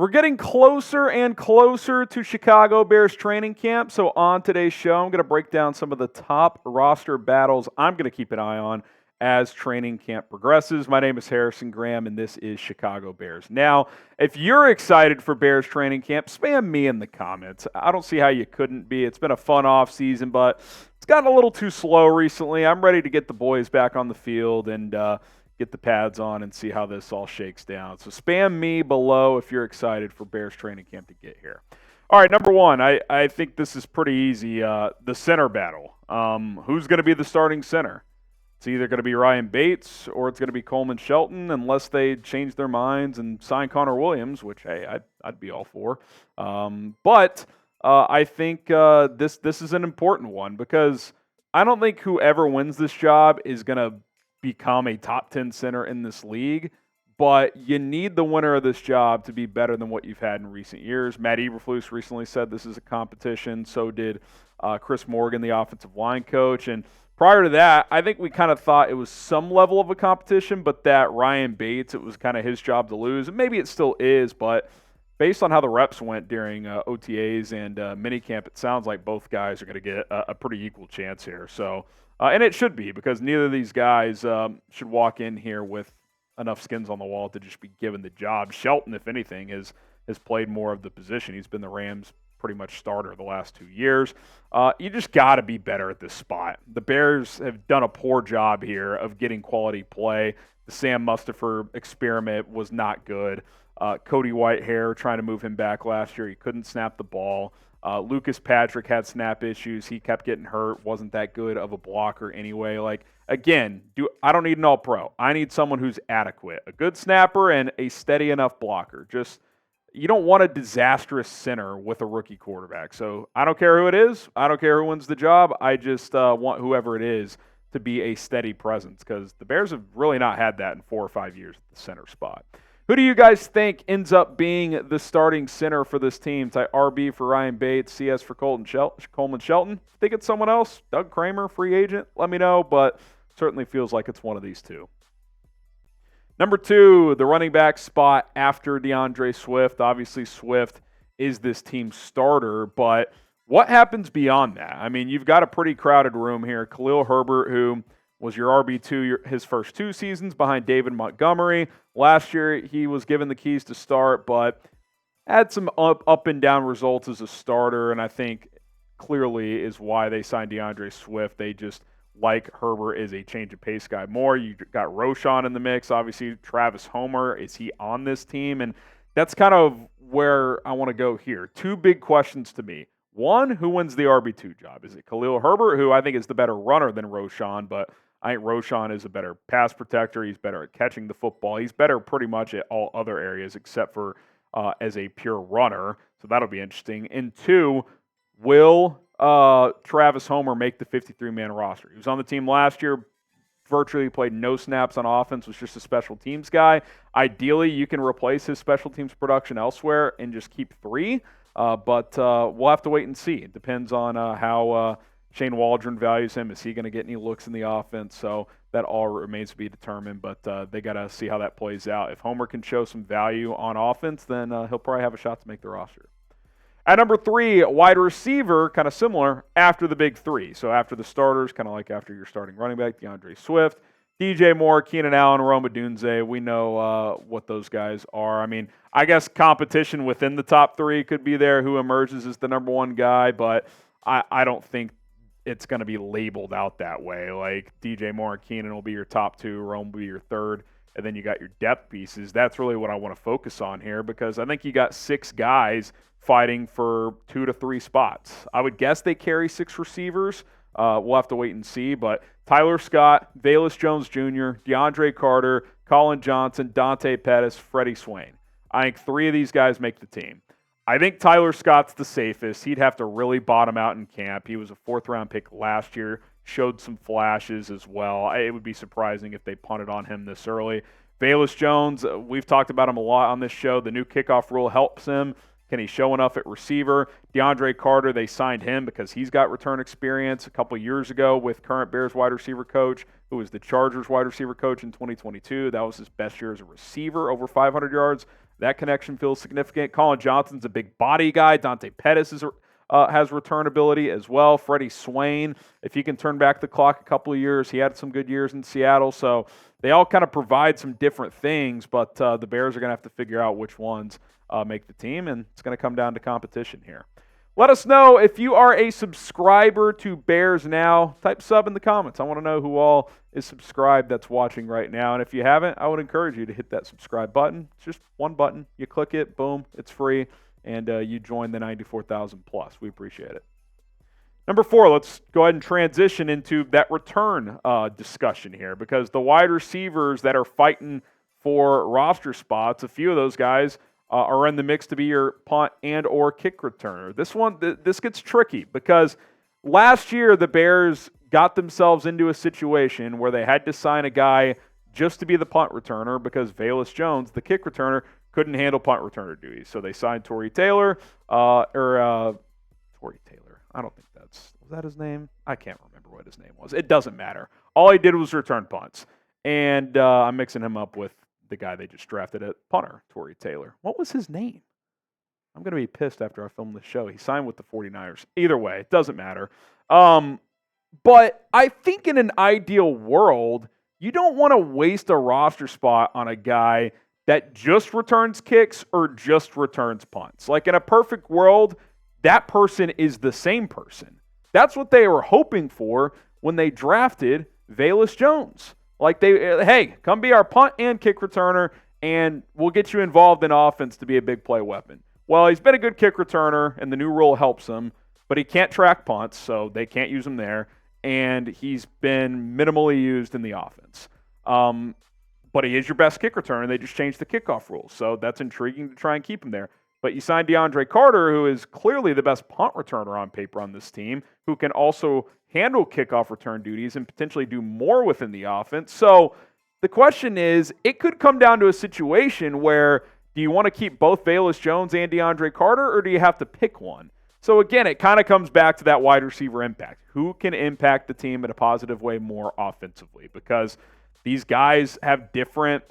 We're getting closer and closer to Chicago Bears training camp. So on today's show, I'm going to break down some of the top roster battles I'm going to keep an eye on as training camp progresses. My name is Harrison Graham, and this is Chicago Bears. Now, if you're excited for Bears training camp, spam me in the comments. I don't see how you couldn't be. It's been a fun off season, but it's gotten a little too slow recently. I'm ready to get the boys back on the field and get the pads on and see how this all shakes down. So spam me below if you're excited for Bears training camp to get here. All right, number one, I think this is pretty easy. The center battle. Who's going to be the starting center? It's either going to be Ryan Bates or it's going to be Coleman Shelton, unless they change their minds and sign Connor Williams, which, hey, I'd be all for. But I think this is an important one because I don't think whoever wins this job is going to become a top 10 center in this league, but you need the winner of this job to be better than what you've had in recent years. Matt Eberflus recently said this is a competition. So did Chris Morgan, the offensive line coach. And prior to that, I think we kind of thought it was some level of a competition, but that Ryan Bates, it was kind of his job to lose. And maybe it still is, but based on how the reps went during OTAs and minicamp, it sounds like both guys are going to get a pretty equal chance here. So, and it should be, because neither of these guys should walk in here with enough skins on the wall to just be given the job. Shelton, if anything, has played more of the position. He's been the Rams' pretty much starter the last 2 years. You just got to be better at this spot. The Bears have done a poor job here of getting quality play. The Sam Mustipher experiment was not good. Cody Whitehair, trying to move him back last year, he couldn't snap the ball. Lucas Patrick had snap issues. He kept getting hurt. Wasn't that good of a blocker anyway. Like, again, I don't need an all-pro. I need someone who's adequate. A good snapper and a steady enough blocker. Just, you don't want a disastrous center with a rookie quarterback. So I don't care who it is. I don't care who wins the job. I just want whoever it is to be a steady presence, because the Bears have really not had that in 4 or 5 years at the center spot. Who do you guys think ends up being the starting center for this team? It's like RB for Ryan Bates, CS for Coleman Shelton. Think it's someone else? Doug Kramer, free agent? Let me know, but certainly feels like it's one of these two. Number 2, the running back spot after DeAndre Swift. Obviously, Swift is this team's starter, but what happens beyond that? I mean, you've got a pretty crowded room here. Khalil Herbert, who was your RB2 his first 2 seasons behind David Montgomery. Last year, he was given the keys to start, but had some up and down results as a starter, and I think clearly is why they signed DeAndre Swift. They just like Herbert is a change of pace guy more. You got Roschon in the mix. Obviously, Travis Homer, is he on this team? And that's kind of where I want to go here. 2 big questions to me. One, who wins the RB2 job? Is it Khalil Herbert, who I think is the better runner than Roschon, but I think Roschon is a better pass protector. He's better at catching the football. He's better pretty much at all other areas except for as a pure runner. So that'll be interesting. And 2, will Travis Homer make the 53-man roster? He was on the team last year, virtually played no snaps on offense, was just a special teams guy. Ideally, you can replace his special teams production elsewhere and just keep 3. But we'll have to wait and see. It depends on how Shane Waldron values him. Is he going to get any looks in the offense? So that all remains to be determined, but they got to see how that plays out. If Homer can show some value on offense, then he'll probably have a shot to make the roster. At number 3, wide receiver, kind of similar, after the big 3. So after the starters, kind of like after your starting running back, DeAndre Swift, DJ Moore, Keenan Allen, Rome Odunze. We know what those guys are. I mean, I guess competition within the top 3 could be there, who emerges as the number 1 guy, but I don't think it's going to be labeled out that way. Like DJ Moore and Keenan will be your top 2, Rome will be your 3rd, and then you got your depth pieces. That's really what I want to focus on here, because I think you got 6 guys fighting for 2 to 3 spots. I would guess they carry 6 receivers. We'll have to wait and see, but Tyler Scott, Velus Jones Jr., DeAndre Carter, Collin Johnson, Dante Pettis, Freddie Swain. I think 3 of these guys make the team. I think Tyler Scott's the safest. He'd have to really bottom out in camp. He was a 4th-round pick last year, showed some flashes as well. It would be surprising if they punted on him this early. Velus Jones, we've talked about him a lot on this show. The new kickoff rule helps him. Can he show enough at receiver? DeAndre Carter, they signed him because he's got return experience a couple years ago with current Bears wide receiver coach, who was the Chargers wide receiver coach in 2022. That was his best year as a receiver, over 500 yards. That connection feels significant. Collin Johnson's a big body guy. Dante Pettis has return ability as well. Freddie Swain, if he can turn back the clock a couple of years, he had some good years in Seattle. So they all kind of provide some different things, but the Bears are going to have to figure out which ones make the team, and it's going to come down to competition here. Let us know if you are a subscriber to Bears Now. Type sub in the comments. I want to know who all is subscribed that's watching right now. And if you haven't, I would encourage you to hit that subscribe button. It's just one button. You click it, boom, it's free, and you join the 94,000 plus. We appreciate it. Number 4, let's go ahead and transition into that return discussion here, because the wide receivers that are fighting for roster spots, a few of those guys are in the mix to be your punt and or kick returner. This gets tricky because last year the Bears got themselves into a situation where they had to sign a guy just to be the punt returner because Velus Jones, the kick returner, couldn't handle punt returner duties. So they signed Tory Taylor, Tory Taylor. I don't think was that his name? I can't remember what his name was. It doesn't matter. All he did was return punts. And I'm mixing him up with the guy they just drafted at punter, Tory Taylor. What was his name? I'm going to be pissed after I film this show. He signed with the 49ers. Either way, it doesn't matter. But I think in an ideal world, you don't want to waste a roster spot on a guy that just returns kicks or just returns punts. Like in a perfect world, that person is the same person. That's what they were hoping for when they drafted Velus Jones. Like hey, come be our punt and kick returner, and we'll get you involved in offense to be a big play weapon. Well, he's been a good kick returner, and the new rule helps him, but he can't track punts, so they can't use him there, and he's been minimally used in the offense. But he is your best kick returner, and they just changed the kickoff rules, so that's intriguing to try and keep him there. But you signed DeAndre Carter, who is clearly the best punt returner on paper on this team, who can also handle kickoff return duties and potentially do more within the offense. So the question is, it could come down to a situation where do you want to keep both Velus Jones and DeAndre Carter, or do you have to pick one? So again, it kind of comes back to that wide receiver impact. Who can impact the team in a positive way more offensively? Because these guys have different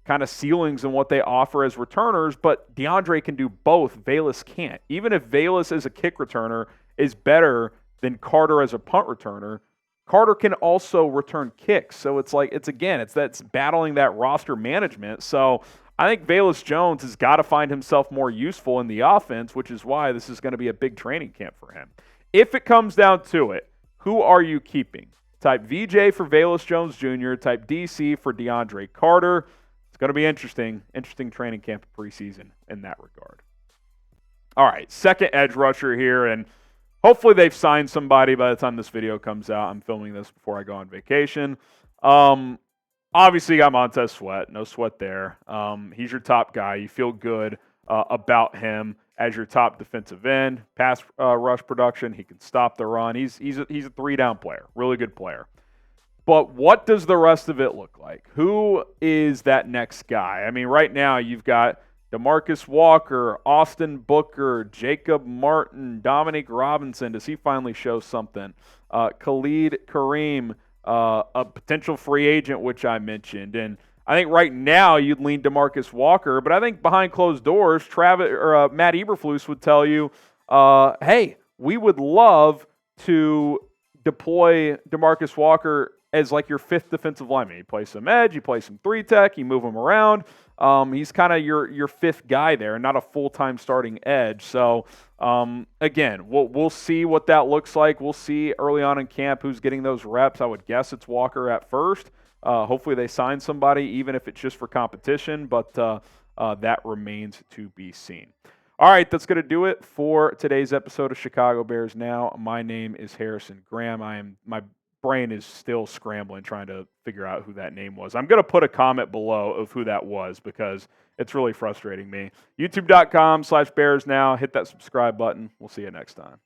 kind of ceilings in what they offer as returners, but DeAndre can do both. Velus can't. Even if Velus as a kick returner is better than Carter as a punt returner, Carter can also return kicks. So that's battling that roster management. So I think Velus Jones has got to find himself more useful in the offense, which is why this is going to be a big training camp for him. If it comes down to it, who are you keeping? Type VJ for Velus Jones Jr., type DC for DeAndre Carter. It's going to be interesting training camp preseason in that regard. All right, second edge rusher here, and hopefully they've signed somebody by the time this video comes out. I'm filming this before I go on vacation. Obviously, you got Montez Sweat. No sweat there. He's your top guy. You feel good about him as your top defensive end. Pass rush production. He can stop the run. He's a 3-down player. Really good player. But what does the rest of it look like? Who is that next guy? I mean, right now you've got DeMarcus Walker, Austin Booker, Jacob Martin, Dominique Robinson. Does he finally show something? Khalid Kareem, a potential free agent, which I mentioned. And I think right now you'd lean DeMarcus Walker, but I think behind closed doors, Matt Eberflus would tell you, hey, we would love to deploy DeMarcus Walker as like your fifth defensive lineman. You play some edge, you play some 3-tech, you move him around. He's kind of your fifth guy there, not a full-time starting edge. So, again, we'll see what that looks like. We'll see early on in camp who's getting those reps. I would guess it's Walker at first. Hopefully they sign somebody, even if it's just for competition, but that remains to be seen. All right, that's going to do it for today's episode of Chicago Bears Now. My name is Harrison Graham. My brain is still scrambling trying to figure out who that name was. I'm going to put a comment below of who that was because it's really frustrating me. YouTube.com/BearsNow. Hit that subscribe button. We'll see you next time.